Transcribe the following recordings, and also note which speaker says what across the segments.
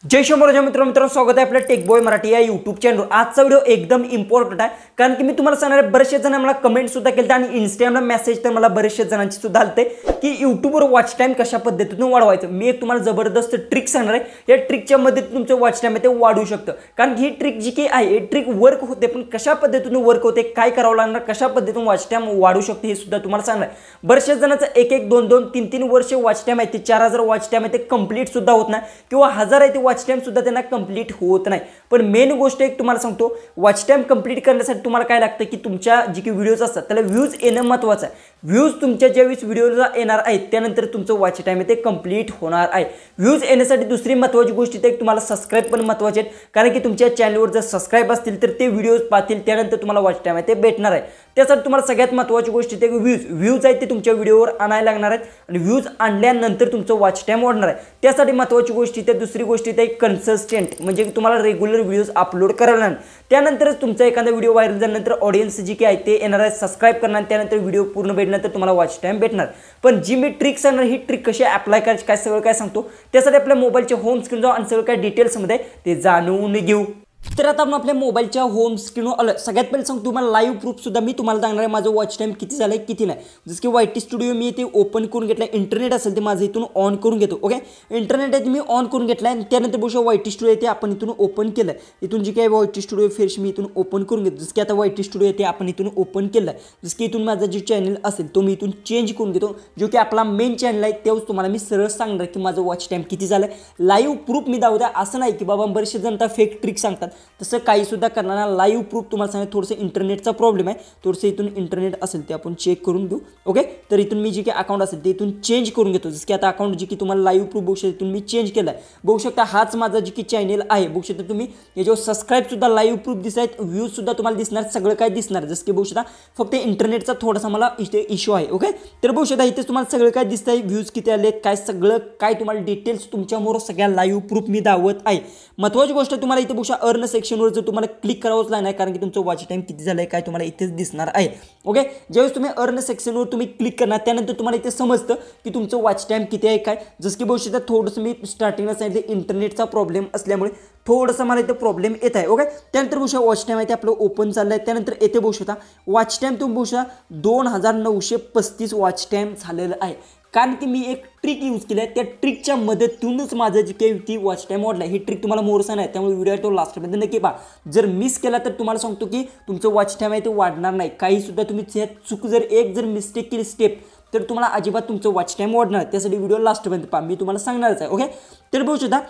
Speaker 1: जय शंभर मित्रांनो स्वागत आहे आपल्या टेक बॉय मराठी या यूट्यूब चॅनल। आजचा व्हिडिओ एकदम इम्पॉर्टंट आहे कारण की मी तुम्हाला सांगणार आहे, बरेचसे जण मला कमेंट सुद्धा केले आणि इंस्टाग्रामला मेसेज तर मला बरेचसे जणांची सुद्धा आलते की यूट्यूबवर वॉच टाइम कशा पद्धतीने वाढवायचं। मी एक तुम्हाला जबरदस्त ट्रिक सांगणार आहे, या ट्रिकच्या मदतीने तुमचं वॉच टाइम आहे ते वाढू शकतं। कारण ही ट्रिक जी की आहे, ही ट्रिक वर्क होते, पण कशा पद्धतीने वर्क होते, काय करावं लागणार, कशा पद्धतीने वॉच टाइम वाढू शकते हे सुद्धा तुम्हाला सांगणार आहे। बरेचसे जणांचं एक एक दोन दोन तीन तीन वर्ष वॉच टाइम आहे ते 4000 वॉच टाइम आहे ते कंप्लीट सुद्धा होत नाही, किंवा 1000 आहे ते वॉच टाइम सुद्धा त्यांना कंप्लीट होत नाही। पण मेन गोष्ट एक तुम्हाला सांगतो, वॉच टाइम कंप्लीट करण्यासाठी तुम्हाला काय लागतं की तुमच्या जी की व्हिडिओज असतात त्याला व्ह्यूज येणं महत्त्वाचं आहे। व्ह्यूज तुमच्या ज्यावेळेस व्हिडिओला येणार आहेत त्यानंतर तुमचं वॉच टाइम आहे ते कंप्लीट होणार आहे। व्ह्यूज येण्यासाठी दुसरी महत्त्वाची गोष्ट ते तुम्हाला सबस्क्राइब पण महत्त्वाचे आहेत, कारण की तुमच्या चॅनलवर जर सबस्क्राइब असतील तर ते व्हिडिओज पाहतील, त्यानंतर तुम्हाला वॉच टाइम आहे ते भेटणार आहे। त्यासाठी तुम्हाला सगळ्यात महत्त्वाची गोष्ट ते व्ह्यूज आहेत ते तुमच्या व्हिडिओवर आणायला लागणार आहेत, आणि व्ह्यूज आणल्यानंतर तुमचं वॉच टाइम वाढणार आहे। त्यासाठी महत्त्वाची गोष्ट ते दुसरी गोष्ट ते कन्सिस्टंट, म्हणजे तुम्हाला रेग्युलर व्हिडिओज अपलोड करायला लागणार। त्यानंतरच तुमचा एखादा व्हिडिओ व्हायरल झाल्यानंतर ऑडियन्स जी की आहे ते येणार आहे, सबस्क्राइब करणार, त्यानंतर व्हिडिओ पूर्ण भेटल्यानंतर तुम्हाला वॉच टाइम भेटणार। पण जी मी ट्रिक सांगणार, ही ट्रिक कशी अप्लाय करायची काय सगळं काय सांगतो, त्यासाठी आपल्या मोबाईलच्या होम स्क्रीन जाऊ आणि सगळं काय डिटेल्समध्ये ते जाणून घेऊ। तर आता आपण आपल्या मोबाईलच्या होम स्क्रीनवर आलं। सगळ्यात पहिले सांगतो तुम्हाला लाईव्ह प्रूफ सुद्धा मी तुम्हाला सांगणार आहे, माझं वॉच टाइम किती झालं किती नाही। जसं की वायटी स्टुडिओ मी ते ओपन करून घेतलं, इंटरनेट असेल ते माझं इथून ऑन करून घेतो। ओके, इंटरनेट आहे ते मी ऑन करून घेतलं आहे, त्यानंतर बघू वायटी स्टुडिओ आहे ते आपण इथून ओपन केलं आहे। इथून जी काही वायटी स्टुडिओ फ्रेश मी इथून ओपन करून घेतो। जसं की आता वायटी स्टुडिओ आहे ते आपण इथून ओपन केलं आहे। जसं की इथून माझा जे चॅनल असेल तो मी इथून चेंज करून घेतो, जो की आपला मेन चॅनल आहे तेव्हाच तुम्हाला मी सरळ सांगणार की माझं वॉच टाइम किती झालं। लाईव्ह प्रूफ मी दाखवतो, असं नाही की बाबा बरेचसे जण आता फेक ट्रिक सांगतात, तसं काही सुद्धा करणार लाईव्ह प्रूफ तुम्हाला सांगा। थोडंसं इंटरनेटचा प्रॉब्लेम आहे, थोडंसं इथून इंटरनेट असेल ते आपण चेक करून घेऊ। ओके, तर इथून मी जे काही अकाउंट असेल ते इथून चेंज करून घेतो। जसं की आता अकाउंट जे की तुम्हाला लाईव्ह प्रूफ बघू शकता इथून मी चेंज केलं आहे। बघू शकता हाच माझा जे की चॅनल आहे, बघू शकता तुम्ही याच्यावर सबस्क्राईब सुद्धा लाईव्ह प्रूफ दिसत आहेत, व्ह्यूज सुद्धा तुम्हाला दिसणार, सगळं काय दिसणार। जसं की बघू शकता फक्त इंटरनेटचा थोडासा मला इथे इश्यू आहे। ओके, तर बघू शकता इथे तुम्हाला सगळं काय दिसत आहे, व्ह्यूज किती आले काय सगळं काय तुम्हाला डिटेल्स तुमच्यासमोर सगळ्या लाईव्ह प्रूफ मी दाखवत आहे। महत्त्वाची गोष्ट तुम्हाला इथे बघू शकता अर्न सेक्शनवर जर तुम्हाला क्लिक करावंच लागणार, कारण की तुमचं वॉच टाइम किती झालं आहे काय तुम्हाला इथेच दिसणार आहे। ओके, ज्यावेळेस तुम्ही अर्न सेक्शनवर तुम्ही क्लिक करणार त्यानंतर तुम्हाला इथे समजतं की तुमचं वॉच टाइम किती आहे काय। जसं की बघू शकता थोडंसं मी स्टार्टिंगला सांगितलं इंटरनेटचा प्रॉब्लेम असल्यामुळे थोडंसं मला इथे प्रॉब्लेम येत आहे। ओके, त्यानंतर बघू शकता वॉच टाइम आहे ते आपलं ओपन चाललं आहे। त्यानंतर येथे बघू शकता वॉच टाइम तुम्ही बघू शकता 2935 वॉच टाइम झालेलं आहे, कारण की मी एक ट्रिक यूज केली आहे, त्या ट्रिकच्या मदतीतूनच माझं जे काही ती वॉच टाइम वाढला। ही ट्रिक तुम्हाला मोरसा नाही, त्यामुळे व्हिडिओ तो लास्टमध्ये नक्की पहा। जर मिस केला तर तुम्हाला सांगतो की तुमचं वॉच टाइम आहे ते वाढणार नाही। काही सुद्धा तुम्ही चूक जर एक जर मिस्टेक केली स्टेप तर तुम्हाला अजिबात तुमचं वॉच टाइम वाढणार, त्यासाठी व्हिडिओ लास्टपर्यंत पहा, मी तुम्हाला सांगणारच आहे। ओके, तर बघू शकता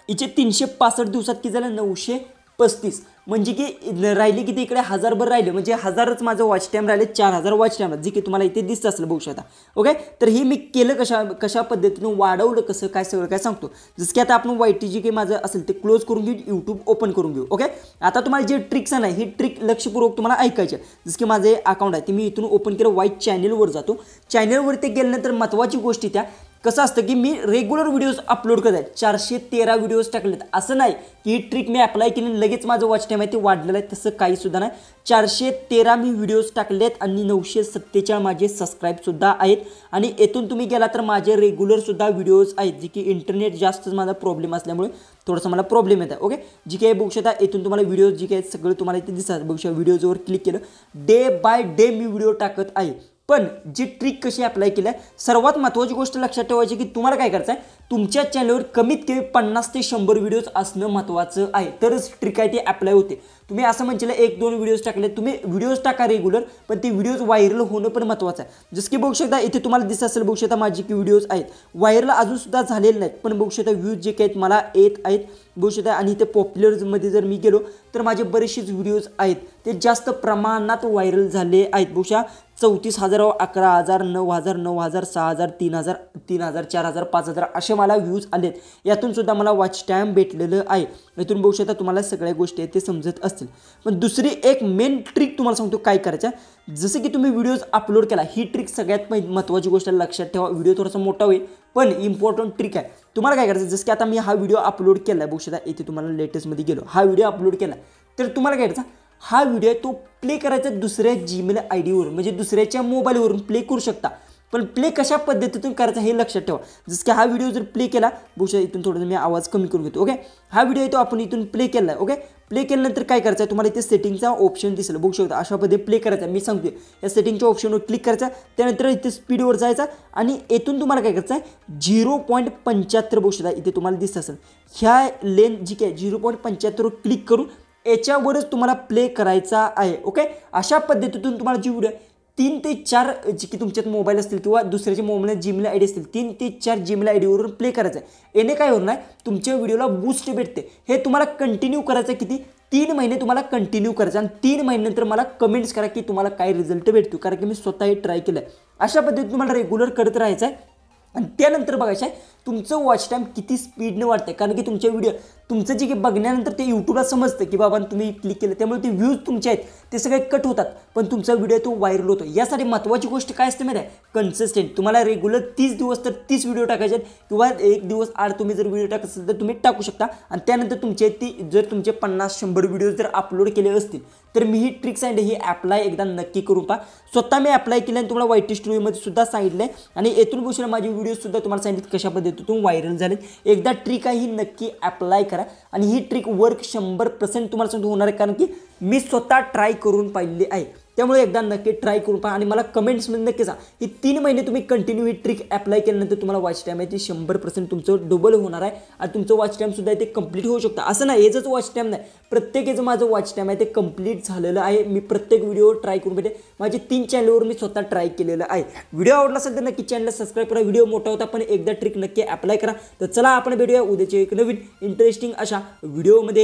Speaker 1: इथे 365 दिवसात किती झालं 935, म्हणजे की राहिली किती इकडे 1000 राहिले, म्हणजे 1000च माझं वॉच टाइम राहिले 4000 वॉच टाइम, जे की तुम्हाला इथे दिसत असेल बघू शकता। ओके, तर हे मी केलं कशा पद्धतीने वाढवलं कसं काय सगळं काय सांगतो। जसं की आता आपण वायटी जी काही माझं असेल ते क्लोज करून घेऊ, यूट्यूब ओपन करून घेऊ। ओके, आता तुम्हाला जे ट्रिक्स आहे ही ट्रिक लक्षपूर्वक तुम्हाला ऐकायची आहे। जसं की माझे अकाउंट आहे ते मी इथून ओपन केलं, वाईट चॅनलवर जातो। चॅनलवर ते गेल्यानंतर महत्त्वाची गोष्टी त्या कसं असतं की मी रेग्युलर व्हिडिओज अपलोड करत आहे, 413 व्हिडिओज टाकलेत। असं नाही की ही ट्रिक मी अप्लाय केली लगेच माझं वॉच टाइम आहे ते वाढलेलं आहे, तसं काही सुद्धा नाही। 413 मी व्हिडिओज टाकलेत आणि 947 माझे सबस्क्राईबसुद्धा आहेत, आणि येथून तुम्ही गेला तर माझे रेग्युलरसुद्धा व्हिडिओज आहेत, जे की इंटरनेट जास्त माझा प्रॉब्लेम असल्यामुळे थोडंसं मला प्रॉब्लेम येत आहे। ओके, जी काही बघू शकता येथून तुम्हाला व्हिडिओज जी काही सगळं तुम्हाला इथे दिसतात बघू शकता। व्हिडिओजवर क्लिक केलं, day by day me video टाकत आहे। पण जी ट्रिक कशी अप्लाय केली आहे, सर्वात महत्त्वाची गोष्ट लक्षात ठेवायची की तुम्हाला काय करायचं आहे, तुमच्या चॅनलवर कमीत कमी 50 ते 100 व्हिडिओज असणं महत्त्वाचं आहे, तरच ट्रिक आहे ती अप्लाय होते। तुम्ही असं म्हणशील 1-2 व्हिडिओज टाकले, तुम्ही व्हिडिओज टाका रेग्युलर, पण ते व्हिडिओज व्हायरल होणं पण महत्त्वाचं आहे। जसं की बघू शकता इथे तुम्हाला दिसत असेल बघू शकता माझी की व्हिडिओज आहेत व्हायरल अजून सुद्धा झालेले नाहीत, पण बघू शकता व्ह्यूज जे काही आहेत मला येत आहेत बघू शकता। आणि इथे पॉप्युलरमध्ये जर मी गेलो तर माझे बरेचसेच व्हिडिओज आहेत ते जास्त प्रमाणात व्हायरल झाले आहेत। बघू शकता 34,000, 11,000, 9,000, 9,000, 6,000, 3,000, 3,000, 4,000, 5,000 असे मला व्ह्यूज आलेत। यातून सुद्धा मला वॉच टाइम भेटलेलं आहे। इथून बघू शकता तुम्हाला सगळ्या गोष्टी आहेत ते समजत असतील। पण दुसरी एक मेन ट्रिक तुम्हाला सांगतो काय करायचं, जसं की तुम्ही व्हिडिओज अपलोड केला, ही ट्रिक सगळ्यात महत्त्वाची गोष्ट लक्षात ठेवा। व्हिडिओ थोडासा मोठा होईल पण इम्पॉर्टंट ट्रिक आहे। तुम्हाला काय करायचं, जसं की आता मी हा व्हिडिओ अपलोड केला आहे बघू शकता, इथे तुम्हाला लेटेस्टमध्ये गेलो हा व्हिडिओ अपलोड केला, तर तुम्हाला काय करायचं हा व्हिडिओ तो प्ले करायचा दुसऱ्या जीमेल आयडीवरून, म्हणजे दुसऱ्याच्या मोबाईलवरून प्ले करू शकता। पण प्ले कशा पद्धतीतून करायचा हे लक्षात ठेवा. जसं की हा व्हिडिओ जर प्ले केला बघू शकता, इथून थोडंसं मी आवाज कमी करून घेतो. ओके, हा व्हिडिओ आहे तो आपण इथून प्ले केला आहे. ओके, प्ले केल्यानंतर काय करायचं आहे, तुम्हाला इथे सेटिंगचा ऑप्शन दिसेल बघू शकता. अशा पद्धतीने प्ले करायचा. मी सांगतोय या सेटिंगच्या ऑप्शनवर क्लिक करायचा. त्यानंतर इथे स्पीडवर जायचा आणि येथून तुम्हाला काय करायचं आहे 0.75 बघू शकता इथे तुम्हाला दिसत असेल. ह्या लेन जी काय 0.75 क्लिक करून याच्यावरच तुम्हाला प्ले करायचा आहे. ओके, अशा पद्धतीतून तुम्हाला जी व्हिडिओ 3 ते 4 जी की तुमच्यात मोबाईल असतील किंवा दुसऱ्याच्या मोबाईलला जीमेल आय डी असतील 3 ते 4 जीमेल आय डीवरून प्ले करायचं आहे. याने काय होणार तुमच्या व्हिडिओला बूस्ट भेटते. हे तुम्हाला कंटिन्यू करायचं किती 3 महिने तुम्हाला कंटिन्यू करायचं आणि 3 महिन्यानंतर मला कमेंट्स करा की तुम्हाला काय रिझल्ट भेटतो, कारण की मी स्वतः हे ट्राय केलं आहे. अशा पद्धतीने तुम्हाला रेग्युलर करत राहायचं आहे आणि त्यानंतर बघायचं आहे तुमचं वॉच टाईम किती स्पीडने वाढतं. कारण की तुमच्या व्हिडिओ तुमचं जे की बघण्यानंतर ते यूट्यूबला समजतं की बाबा तुम्ही क्लिक केलं, त्यामुळे ते व्ह्यूज तुमचे आहेत ते सगळे कट होतात, पण तुमचा व्हिडिओ तो व्हायरल होतो. यासाठी महत्त्वाची गोष्ट काय असते माहिती आहे, कन्सिस्टंट. तुम्हाला रेग्युलर 30 दिवस तर 30 व्हिडिओ टाकायचे आहेत किंवा एक दिवस आड तुम्ही जर व्हिडिओ टाकत असेल तर तुम्ही टाकू शकता. आणि त्यानंतर तुमचे ती जर तुमचे 50-100 व्हिडिओ जर अपलोड केले असतील तर मी ही ट्रिक सांगितली, ही अप्लाय एकदा नक्की करून पहा. स्वतः मी अप्लाय केलं आणि तुम्हाला वायटी स्टुडिओमध्ये सुद्धा सांगितलं आहे आणि येथून गोष्ट माझी व्हिडिओसुद्धा तुम्हाला सांगितलं कशा पद्धतीतून व्हायरल झालेत. एकदा ट्रिक आहे ही नक्की अप्लाय करा आणि ही ट्रिक वर्क 100% तुम्हाला सांगतो होणार आहे, कारण की मी स्वतः ट्राय करून पाहिली आहे. त्यामुळे एकदा नक्की ट्राय करून पहा आणि मला कमेंट्समध्ये नक्की सांगा. ही 3 महिने तुम्ही कंटिन्यू ही ट्रिक अप्लाय केल्यानंतर तुम्हाला वॉच टाईम आहे ती 100% तुमचं डबल होणार आहे आणि तुमचं वॉच टाईमसुद्धा ते कंप्लीट होऊ शकतं. असं नाही याचंच वॉच टाईम नाही, प्रत्येकाचं माझं वॉच टाईम आहे ते कंप्लीट झालेलं आहे. मी प्रत्येक व्हिडिओ ट्राय करून भेटे माझे 3 चॅनलवर मी स्वतः ट्राय केलेलं आहे. व्हिडिओ आवडला असेल तर नक्की चॅनलला सबस्क्राईब करा. व्हिडिओ मोठा होता पण एकदा ट्रिक नक्की अप्लाय करा. तर चला आपण भेटूया उद्याच्या एक नवीन इंटरेस्टिंग अशा व्हिडिओमध्ये.